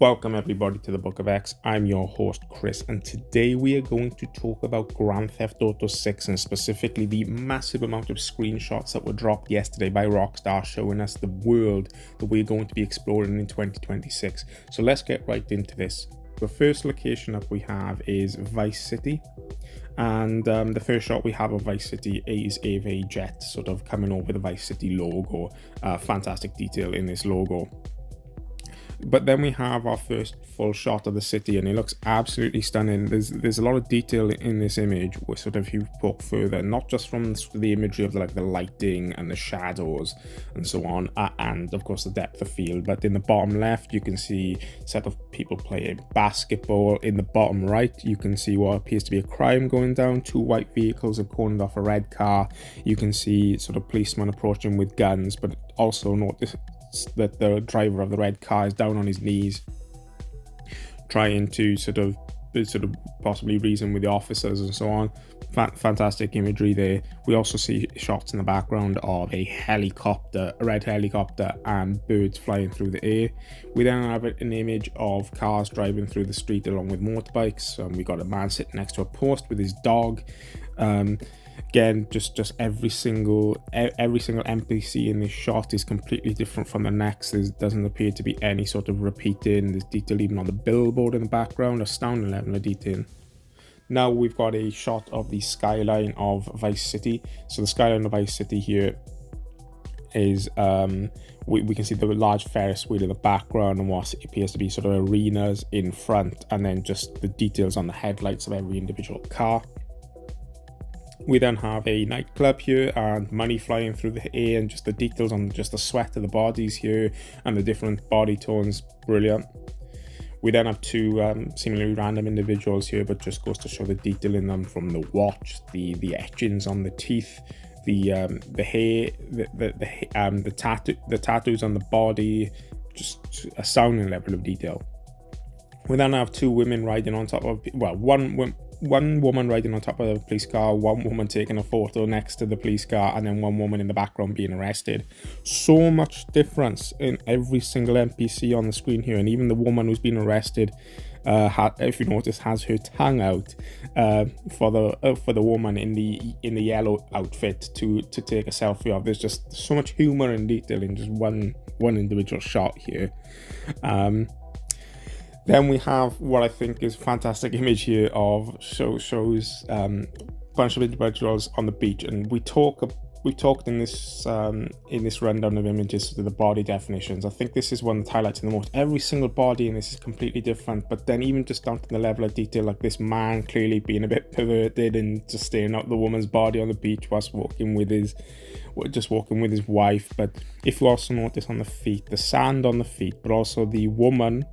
Welcome everybody to the Book of X. I'm your host Chris, and today we are going to talk about Grand Theft Auto 6 and specifically the massive amount of screenshots that were dropped yesterday by Rockstar showing us the world that we're going to be exploring in 2026. So let's get right into this. The first location up we have is Vice City, and the first shot we have of Vice City is a jet sort of coming over the Vice City logo. Fantastic detail in this logo. But then we have our first full shot of the city, and it looks absolutely stunning. There's a lot of detail in this image where sort of you poke further, not just from the imagery of the lighting and the shadows and so on, and of course the depth of field. But in the bottom left, you can see a set of people playing basketball. In the bottom right, you can see what appears to be a crime going down. Two white vehicles have cornered off a red car. You can see sort of policemen approaching with guns, but also notice that the driver of the red car is down on his knees trying to sort of possibly reason with the officers and so on. Fantastic imagery there. We also see shots in the background of a helicopter, a red helicopter, and birds flying through the air. We then have an image of cars driving through the street along with motorbikes. We got a man sitting next to a post with his dog. Again, just every single NPC in this shot is completely different from the next. There doesn't appear to be any sort of repeating. There's detail even on the billboard in the background, astounding level of detail. Now we've got a shot of the skyline of Vice City. So the skyline of Vice City here is we can see the large Ferris wheel in the background and what appears to be sort of arenas in front, and then just the details on the headlights of every individual car. We then have a nightclub here and money flying through the air, and just the details on just the sweat of the bodies here and the different body tones. Brilliant. We then have two seemingly random individuals here, but just goes to show the detail in them, from the watch, the etchings on the teeth, the hair, the tattoos on the body. Just a astounding level of detail. We then have two women riding on top of, one woman riding on top of a police car, one woman taking a photo next to the police car, and then one woman in the background being arrested. So much difference in every single NPC on the screen here, and even the woman who's been arrested, if you notice, has her tongue out for the woman in the yellow outfit to take a selfie of. There's just so much humor and detail in just one individual shot here. Then we have what I think is a fantastic image here of shows bunch of individuals on the beach, and we talked in this rundown of images to the body definitions. I think this is one that highlights the most. Every single body in this is completely different, but then even just down to the level of detail, like this man clearly being a bit perverted and just staring at the woman's body on the beach whilst walking with his wife. But if you also notice on the feet, the sand on the feet, but also the woman,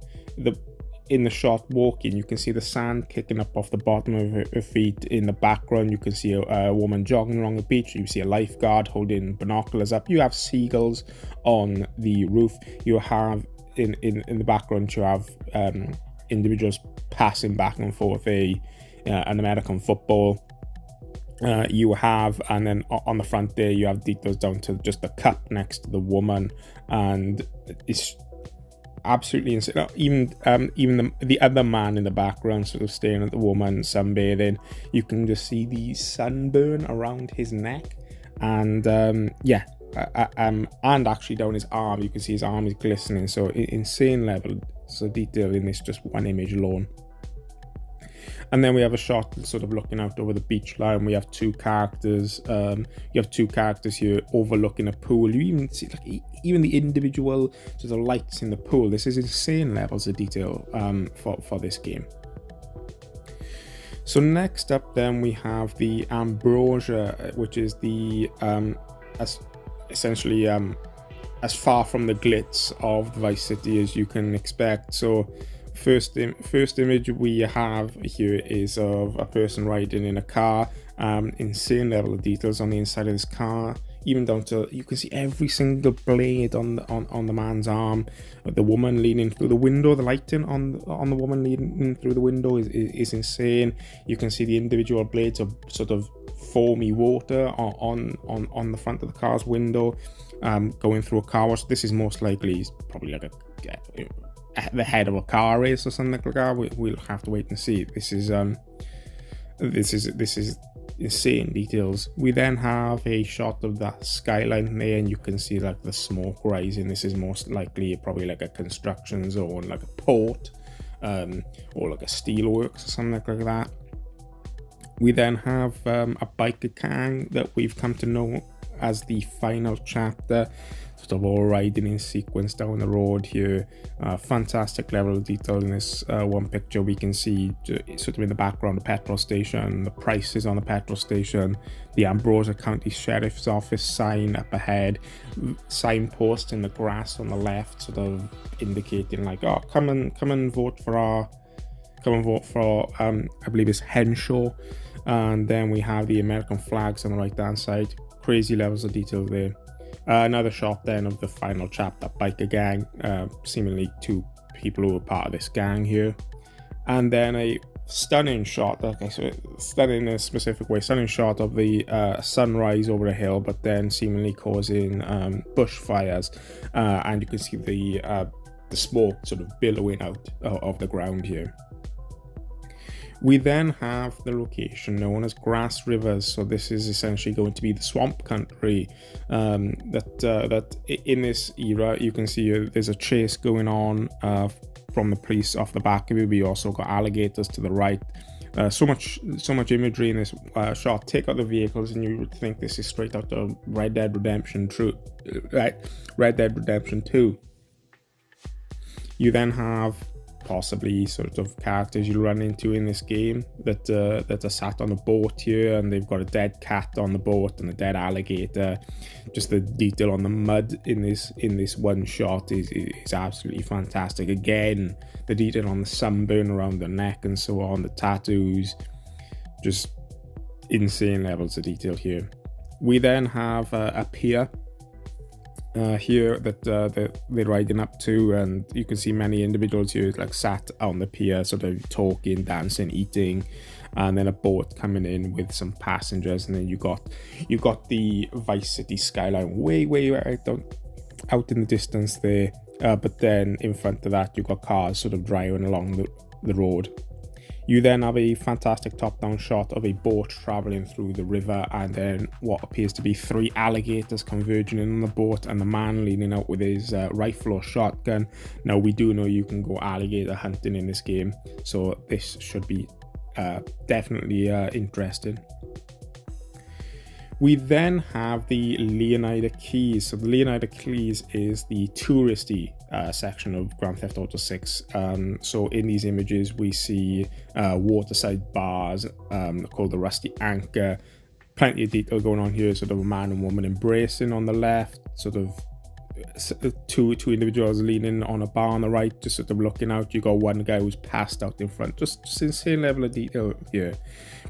in the shot walking, you can see the sand kicking up off the bottom of her feet. In the background, you can see a woman jogging along the beach. You see a lifeguard holding binoculars up. You have seagulls on the roof. You have in the background, you have individuals passing back and forth an American football. You have, and then on the front there, you have details down to just the cup next to the woman, and it's absolutely insane. Even the other man in the background sort of staring at the woman sunbathing. You can just see the sunburn around his neck, and and actually down his arm, you can see his arm is glistening. So insane level of detail in this just one image alone. And then we have a shot sort of looking out over the beach line. We have two characters. You have two characters here overlooking a pool. You even see even the individual sort of lights in the pool. This is insane levels of detail for this game. So next up, then we have the Ambrosia, which is the essentially as far from the glitz of Vice City as you can expect. So first image we have here is of a person riding in a car. Insane level of details on the inside of this car, even down to, you can see every single blade on the man's arm. The woman leaning through the window, the lighting on the woman leaning through the window is insane. You can see the individual blades of sort of foamy water on the front of the car's window, going through a car wash. This is most likely probably like the head of a car is or something like that. We'll have to wait and see. This is insane details. We then have a shot of that skyline there, and you can see like the smoke rising. This is most likely probably like a construction zone, like a port, or like a steelworks or something like that. We then have a biker gang that we've come to know as the final chapter, sort of all riding in sequence down the road here. Fantastic level of detail in this one picture. We can see sort of in the background the petrol station, the prices on the petrol station, the Ambrosia County Sheriff's Office sign up ahead, signpost in the grass on the left, sort of indicating like, oh, come and vote for I believe it's Henshaw. And then we have the American flags on the right hand side. Crazy levels of detail there. Another shot then of the final chapter, biker gang, seemingly 2 people who were part of this gang here. And then a stunning shot, okay, so stunning in a specific way, stunning shot of the sunrise over a hill, but then seemingly causing bushfires, and you can see the smoke sort of billowing out of the ground here. We then have the location known as Grassrivers. So this is essentially going to be the swamp country that in this era, you can see there's a chase going on from the police off the back of it. We also got alligators to the right. So much imagery in this shot. Take out the vehicles and you would think this is straight out of Red Dead Redemption 2. You then have possibly sort of characters you'll run into in this game that are sat on a boat here, and they've got a dead cat on the boat and a dead alligator. Just the detail on the mud in this one shot is absolutely fantastic. Again, the detail on the sunburn around the neck and so on, the tattoos, just insane levels of detail here. We then have a pier here that they're riding up to, and you can see many individuals here like sat on the pier sort of talking, dancing, eating, and then a boat coming in with some passengers, and then you got the Vice City skyline way out in the distance there, but then in front of that you've got cars sort of driving along the road. You then have a fantastic top-down shot of a boat traveling through the river, and then what appears to be 3 alligators converging in on the boat, and the man leaning out with his rifle or shotgun. Now, we do know you can go alligator hunting in this game, so this should be definitely interesting. We then have the Leonida Keys. So the Leonida Keys is the touristy section of Grand Theft Auto 6. So in these images we see waterside bars called the Rusty Anchor. Plenty of detail going on here, sort of a man and woman embracing on the left, sort of two individuals leaning on a bar on the right, just sort of looking out. You got one guy who's passed out in front. Just insane level of detail here.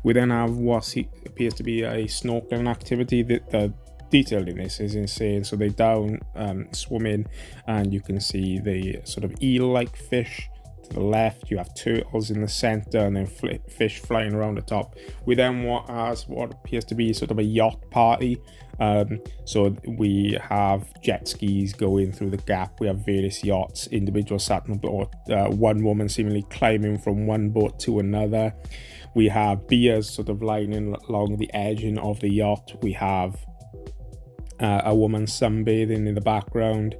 We then have what appears to be a snorkeling activity. The detail in this is insane. So they down swim in, and you can see the sort of eel-like fish to the left. You have turtles in the center, and then fish flying around the top. We then what appears to be sort of a yacht party. So we have jet skis going through the gap. We have various yachts, individuals sat on the boat, one woman seemingly climbing from one boat to another. We have beers sort of lining along the edging of the yacht. We have a woman sunbathing in the background.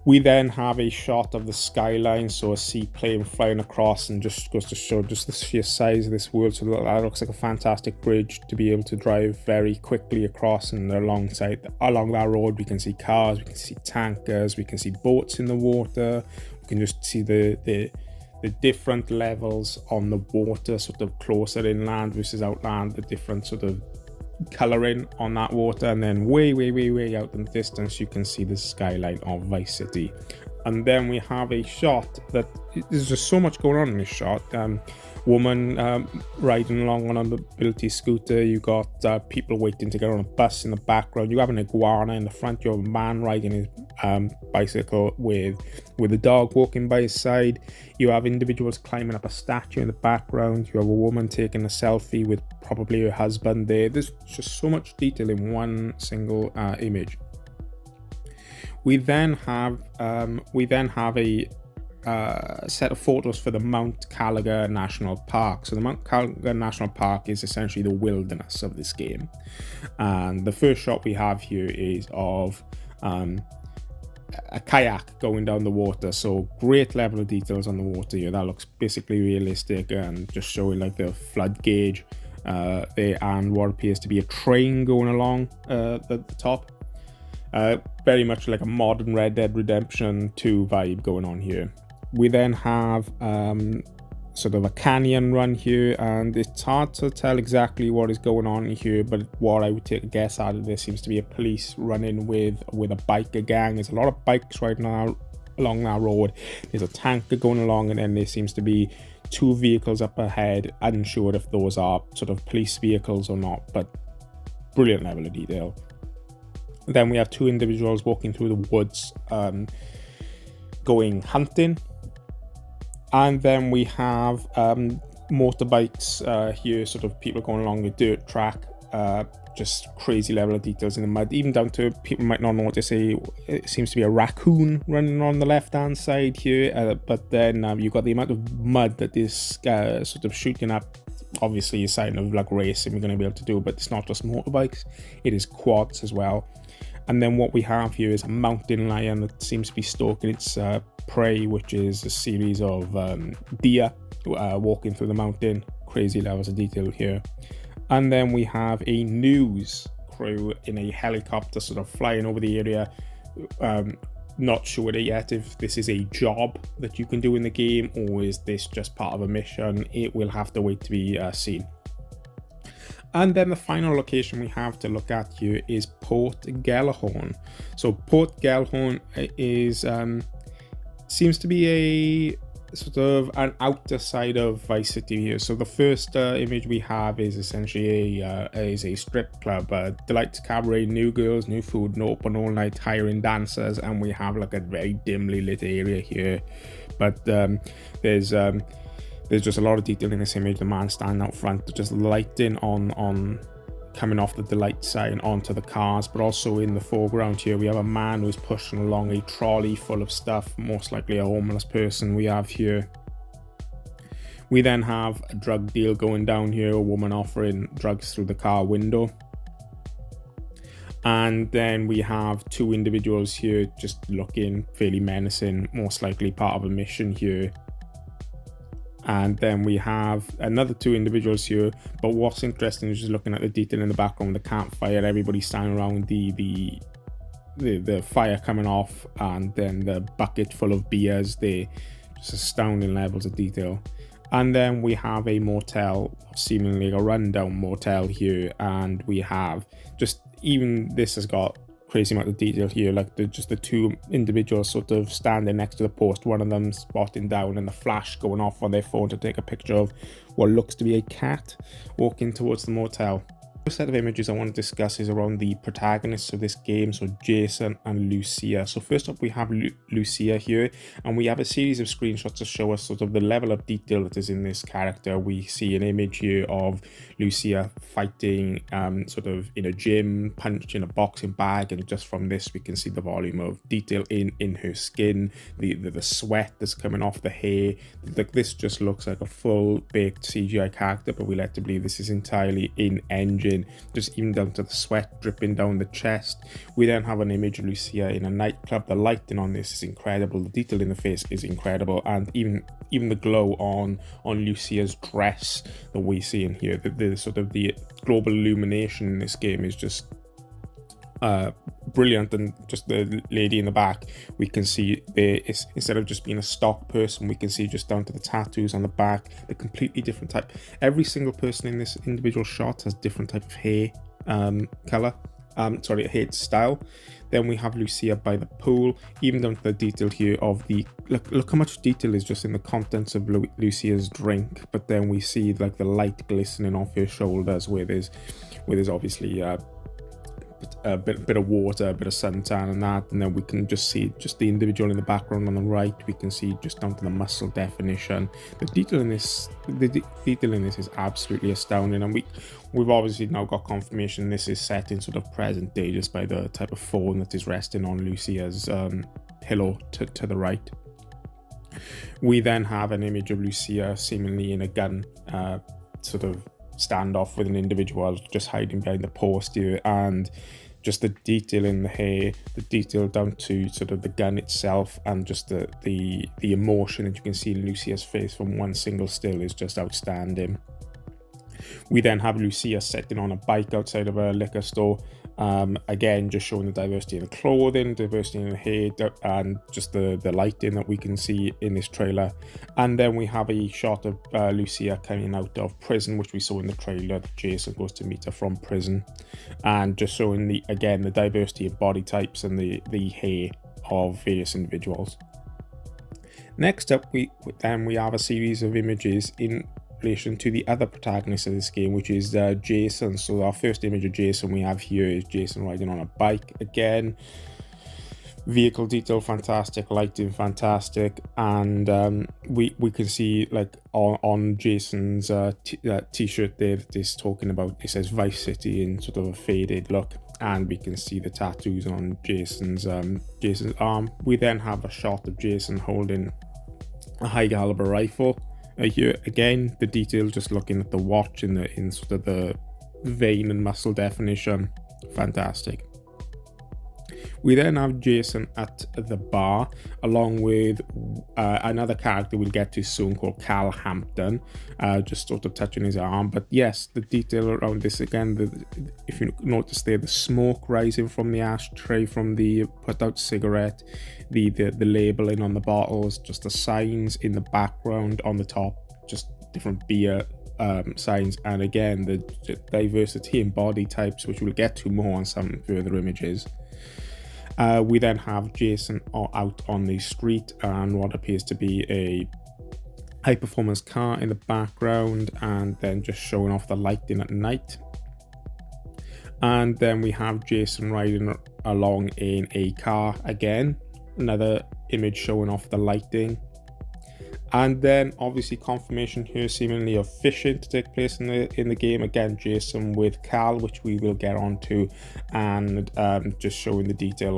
We then have a shot of the skyline, so a seaplane flying across, and just goes to show just the sheer size of this world. So that looks like a fantastic bridge to be able to drive very quickly across, and along that road we can see cars, we can see tankers, we can see boats in the water. We can just see the different levels on the water, sort of closer inland versus outland, the different sort of colouring on that water, and then way out in the distance you can see the skyline of Vice City. And then we have a shot that there's just so much going on in this shot. Woman riding along on a mobility scooter. You got people waiting to get on a bus in the background. You have an iguana in the front. You have a man riding his bicycle with a dog walking by his side. You have individuals climbing up a statue in the background. You have a woman taking a selfie with probably her husband there. There's just so much detail in one single image. We then have a set of photos for the Mount Kalaga National Park. So the Mount Kalaga National Park is essentially the wilderness of this game, and the first shot we have here is of a kayak going down the water. So great level of details on the water here. That looks basically realistic and just showing like the flood gauge there, and what appears to be a train going along the top. Very much like a modern Red Dead Redemption 2 vibe going on here. We then have sort of a canyon run here, and it's hard to tell exactly what is going on here, but what I would take a guess out of this seems to be a police running with a biker gang. There's a lot of bikes right now along that road. There's a tanker going along, and then there seems to be 2 vehicles up ahead. Unsure if those are sort of police vehicles or not, but brilliant level of detail. Then we have 2 individuals walking through the woods going hunting. And then we have motorbikes here, sort of people going along the dirt track, just crazy level of details in the mud, even down to people might not know what to say. It seems to be a raccoon running on the left hand side here, but then you've got the amount of mud that is sort of shooting up. Obviously a sign of like racing we're going to be able to do, but it's not just motorbikes, it is quads as well. And then what we have here is a mountain lion that seems to be stalking its prey, which is a series of deer walking through the mountain. Crazy levels of detail here. And then we have a news crew in a helicopter sort of flying over the area. Not sure yet if this is a job that you can do in the game, or is this just part of a mission. It will have to wait to be seen. And then the final location we have to look at here is Port Gellhorn. So Port Gellhorn is seems to be a sort of an outer side of Vice City here. So the first image we have is essentially a strip club, Delight's Cabaret, new girls, new food, and open all night, hiring dancers, and we have like a very dimly lit area here. But there's just a lot of detail in this image. The man standing out front, just lighting on coming off the Delight sign onto the cars, but also in the foreground here we have a man who's pushing along a trolley full of stuff, most likely a homeless person we have here. We then have a drug deal going down here, a woman offering drugs through the car window. And then we have 2 individuals here just looking fairly menacing, most likely part of a mission here. And then we have another 2 individuals here, but what's interesting is just looking at the detail in the background, the campfire, everybody standing around the fire coming off, and then the bucket full of beers. They just astounding levels of detail. And then we have a motel, seemingly a rundown motel here, and we have just, even this has got crazy amount of detail here, like just the 2 individuals sort of standing next to the post, one of them spotting down and the flash going off on their phone to take a picture of what looks to be a cat walking towards the motel. The set of images I want to discuss is around the protagonists of this game, so Jason and Lucia. So first up we have Lucia here, and we have a series of screenshots to show us sort of the level of detail that is in this character. We see an image here of Lucia fighting sort of in a gym, punching a boxing bag, and just from this we can see the volume of detail in her skin, the sweat that's coming off the hair. Like, this just looks like a full baked CGI character, but we like to believe this is entirely in engine, just even down to the sweat dripping down the chest. We then have an image of Lucia in a nightclub. The lighting on this is incredible, the detail in the face is incredible, and even the glow on Lucia's dress that we see in here, the sort of the global illumination in this game is just brilliant. And just the lady in the back, we can see there is, instead of just being a stock person, we can see just down to the tattoos on the back, the completely different type. Every single person in this individual shot has different type of hair color, hair style. Then we have Lucia by the pool, even down to the detail here of the look how much detail is just in the contents of Lucia's drink. But then we see like the light glistening off her shoulders, where there's obviously bit of water, a bit of suntan and that, and then we can just see just the individual in the background on the right. We can see just down to the muscle definition. The detail in this is absolutely astounding, and we've obviously now got confirmation this is set in sort of present day just by the type of phone that is resting on Lucia's pillow to the right. We then have an image of Lucia seemingly in a gun sort of standoff with an individual just hiding behind the post here, and just the detail in the hair, the detail down to sort of the gun itself, and just the emotion that you can see in Lucia's face from one single still is just outstanding. We then have Lucia sitting on a bike outside of a liquor store. Again, just showing the diversity in the clothing, diversity in the hair, and just the lighting that we can see in this trailer. And then we have a shot of Lucia coming out of prison, which we saw in the trailer. Jason goes to meet her from prison, and just showing the diversity of body types and the hair of various individuals. Next up, we have a series of images in relation to the other protagonist of this game, which is Jason. So our first image of Jason we have here is Jason riding on a bike. Again, vehicle detail fantastic, lighting fantastic, and we can see like on Jason's t-shirt there that is talking about, it says Vice City in sort of a faded look, and we can see the tattoos on Jason's arm. We then have a shot of Jason holding a high caliber rifle. Here again, the detail, just looking at the watch in sort of the vein and muscle definition, fantastic. We then have Jason at the bar, along with another character we'll get to soon called Cal Hampton, just sort of touching his arm. But yes, the detail around this again, if you notice there, the smoke rising from the ashtray from the put out cigarette, the labeling on the bottles, just the signs in the background on the top, just different beer signs, and again the diversity in body types, which we'll get to more on some further images. We then have Jason out on the street and what appears to be a high performance car in the background, and then just showing off the lighting at night. And then we have Jason riding along in a car again, another image showing off the lighting. And then obviously confirmation here seemingly of fishing to take place in the game. Again, Jason with Cal, which we will get onto, and just showing the detail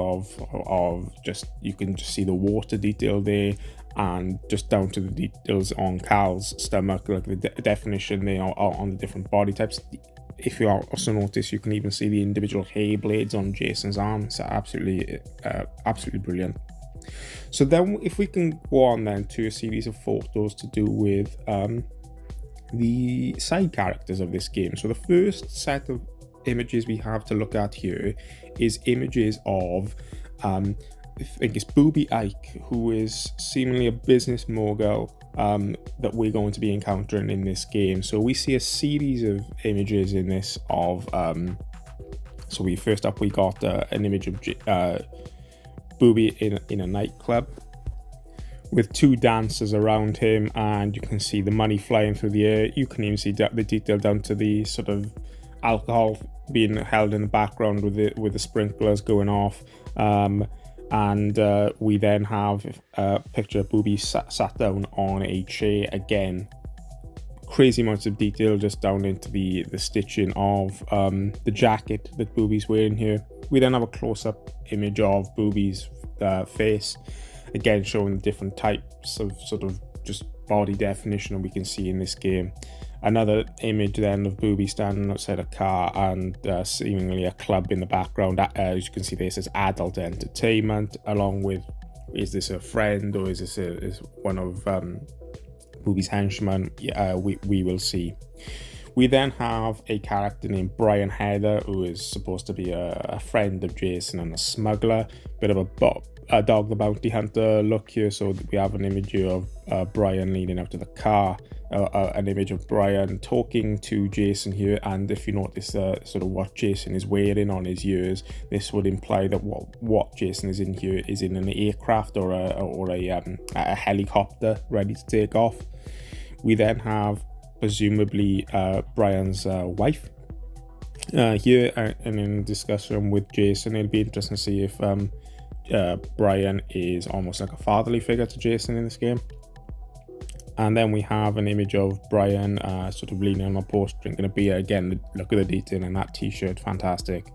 of just, you can just see the water detail there, and just down to the details on Cal's stomach, like the definition there on the different body types. If you also notice, you can even see the individual hair blades on Jason's arms. Absolutely brilliant. So then if we can go on then to a series of photos to do with the side characters of this game. So the first set of images we have to look at here is images of I think it's Booby Ike, who is seemingly a business mogul that we're going to be encountering in this game. So we see a series of images in this of so we got an image of Booby in a nightclub with two dancers around him, and you can see the money flying through the air. You can even see the detail down to the sort of alcohol being held in the background with the sprinklers going off. And we then have a picture of Booby sat down on a chair. Again, crazy amounts of detail just down into the stitching of the jacket that Booby's wearing here. We then have a close-up image of Booby's face, again showing the different types of sort of just body definition that we can see in this game. Another image then of Booby standing outside a car, and seemingly a club in the background. As you can see, this is adult entertainment, along with, is this a friend or is this is one of Booby's henchmen? We will see. We then have a character named Brian Heather, who is supposed to be a friend of Jason and a smuggler. Bit of a Dog the Bounty Hunter look here. So we have an image here of Brian leaning out of the car, an image of Brian talking to Jason here. And if you notice sort of what Jason is wearing on his ears, this would imply that what Jason is in here is in an aircraft or a helicopter ready to take off. We then have presumably Brian's wife, Here and in discussion with Jason, it'll be interesting to see if Brian is almost like a fatherly figure to Jason in this game. And then we have an image of Brian sort of leaning on a post drinking a beer. Again, look at the detail in that t-shirt, fantastic.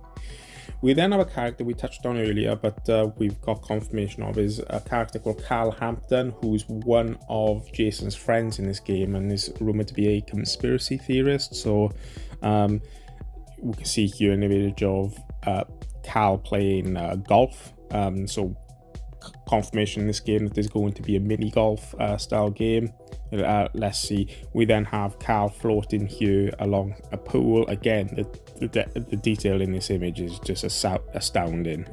We then have a character we touched on earlier, but we've got confirmation of, is a character called Carl Hampton, who's one of Jason's friends in this game and is rumored to be a conspiracy theorist. So we can see here an image of Cal playing golf. So confirmation in this game that there's going to be a mini golf style game. Let's see. We then have Cal floating here along a pool. Again, the detail in this image is just astounding.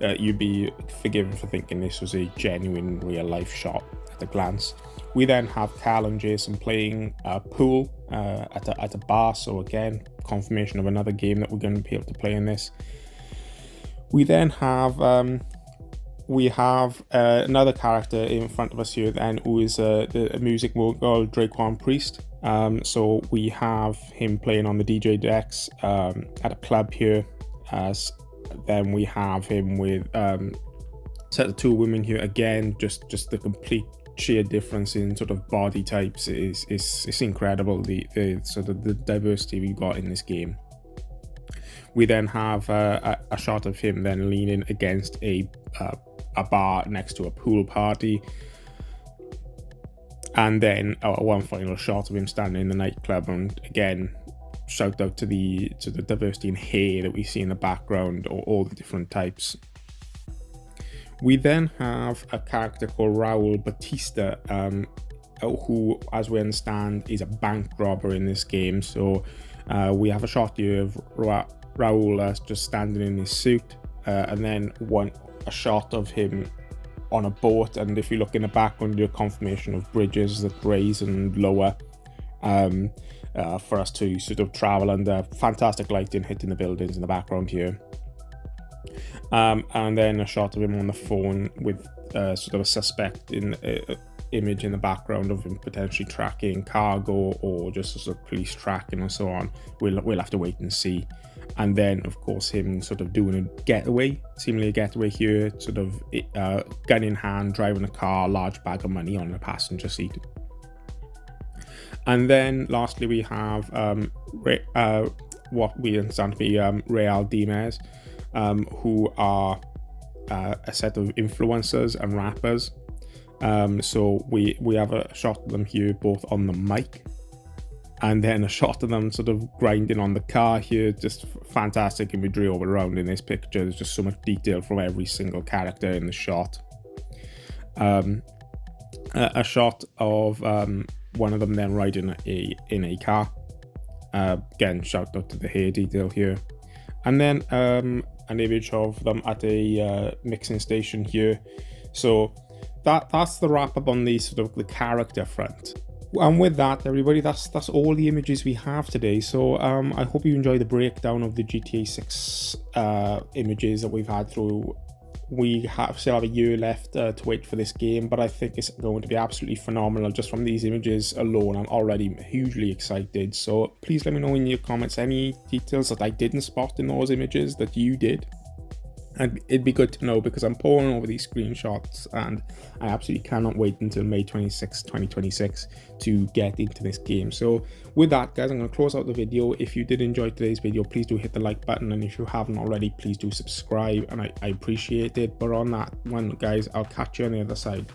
You'd be forgiven for thinking this was a genuine real life shot at a glance. We then have Cal and Jason playing pool at a bar. So again, confirmation of another game that we're going to be able to play in this. We then have another character in front of us here then, who is the music mogul Draquan Priest. So we have him playing on the DJ decks at a club here. Then we have him with set of two women here. Again, just the complete sheer difference in sort of body types is incredible. The sort of the diversity we've got in this game. We then have a shot of him then leaning against a bar next to a pool party, and then one final shot of him standing in the nightclub. And again, shout out to the diversity in hair that we see in the background, or all the different types. We then have a character called Raul Batista, who, as we understand, is a bank robber in this game. So we have a shot here of Raul just standing in his suit, and then a shot of him on a boat. And if you look in the background, your confirmation of bridges that raise and lower for us to sort of travel under. Fantastic lighting hitting the buildings in the background here. And then a shot of him on the phone with sort of a suspect image in the background of him potentially tracking cargo, or just a sort of police tracking and so on. We'll have to wait and see. And then of course him sort of doing a getaway, seemingly a getaway here, sort of gun in hand, driving a car, large bag of money on the passenger seat. And then lastly we have what we understand to be Real Dimes, who are a set of influencers and rappers. So we have a shot of them here both on the mic, and then a shot of them sort of grinding on the car here. Just fantastic imagery all around in this picture. There's just so much detail from every single character in the shot. A shot of one of them then riding in a car. Again, shout out to the hair detail here. And then an image of them at a mixing station here. So that's the wrap up on the sort of the character front. And with that, everybody, that's all the images we have today. So I hope you enjoy the breakdown of the GTA 6 images that we've had through. We still have a year left to wait for this game, but I think it's going to be absolutely phenomenal. Just from these images alone, I'm already hugely excited. So please let me know in your comments any details that I didn't spot in those images that you did. And it'd be good to know, because I'm poring over these screenshots and I absolutely cannot wait until May 26, 2026 to get into this game. So with that, guys, I'm going to close out the video. If you did enjoy today's video, please do hit the like button, and if you haven't already, please do subscribe, and I appreciate it. But on that one, guys, I'll catch you on the other side.